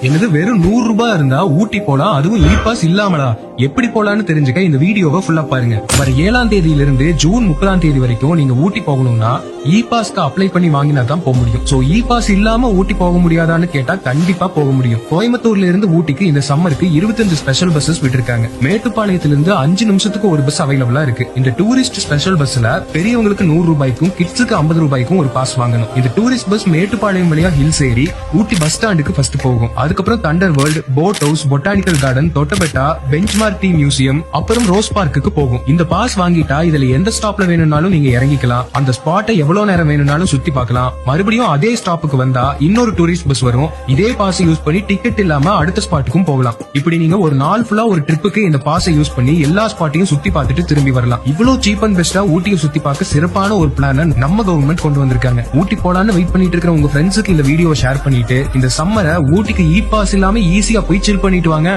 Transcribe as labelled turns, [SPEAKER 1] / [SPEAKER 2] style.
[SPEAKER 1] என்னது வெறும் 100 ரூபாய் இருந்தா ஊட்டி போலாம், அதுவும் இ பாஸ் இல்லாமலா? எப்படி போலான்னு தெரிஞ்சுக்க இந்த வீடியோவை ஃபுல்லா பாருங்க. வர 7ஆம் தேதியிலிருந்து ஜூன் 30ஆம் தேதி வரைக்கும் நீங்க ஊட்டி போகணும்னா இ பாஸ்க்கு அப்ளை பண்ணி வாங்கினா தான் போக முடியும். சோ இ பாஸ் இல்லாம ஊட்டி போக முடியாதான்னு கேட்டா கண்டிப்பா போக முடியும். கோயம்புத்தூர்ல இருந்து ஊட்டிக்கு இந்த சம்மருக்கு 25 ஸ்பெஷல் பஸ்ஸஸ் விட்டிருக்காங்க. மேட்டுப்பாளையத்திலிருந்து 5 நிமிஷத்துக்கு ஒரு பஸ் அவைலபிளா இருக்கு. இந்த டூரிஸ்ட் ஸ்பெஷல் பஸ்ல பெரியவங்களுக்கு 100 ரூபாய்க்கும் கிட்ஸுக்கு 50 ரூபாய்க்கும் ஒரு பாஸ் வாங்கணும். இந்த டூரிஸ்ட் பஸ் மேட்டுப்பாளையம் வழியா ஹில்ஸ் ஏறி ஊட்டி பஸ் ஸ்டாண்டுக்கு ஃபர்ஸ்ட் போகும். அதுக்கப்புறம் Thunder world, boat house, botanical garden, Doddabetta, benchmark tea museum, அப்புறம் ரோஸ் பார்க்குக்கு போகும். இந்த பாஸ் வாங்கிட்டா இதுல எந்த ஸ்டாப்ல வேணும்னாலும் நீங்க இறங்கிக்கலாம். அந்த ஸ்பாட்டை எவ்வளவு நேரம் வேணும்னாலும் சுத்தி பார்க்கலாம். மறுபடியும் அதே ஸ்டாப்புக்கு வந்தா இன்னொரு டூரிஸ்ட் பஸ் வரும். இதே பாஸ் யூஸ் பண்ணி டிக்கெட் இல்லாம அடுத்த ஸ்பாட்டுக்கும் போகலாம். இப்படி நீங்க ஒரு நாள் ஃபுல்லா ஒரு ட்ரிப்புக்கு இந்த பாஸை யூஸ் பண்ணி எல்லா ஸ்பாட்டையும் சுத்தி பார்த்துட்டு திரும்பி வரலாம். இவ்வளவு சீப் அண்ட் பெஸ்டா ஊட்டியை சுத்தி பார்க்க சிறப்பான ஒரு பிளான நம்ம கவர்மெண்ட் கொண்டு வந்திருக்காங்க. ஊட்டி போலான்னு வெயிட் பண்ணிட்டு இருக்கிற உங்க ஃப்ரெண்ட்ஸுக்கு இந்த வீடியோவை ஷேர் பண்ணிட்டு இந்த சம்மரை ஊட்டிக்கு இ பாஸ் இல்லாம ஈஸியா போய் சில் பண்ணிட்டு வாங்க.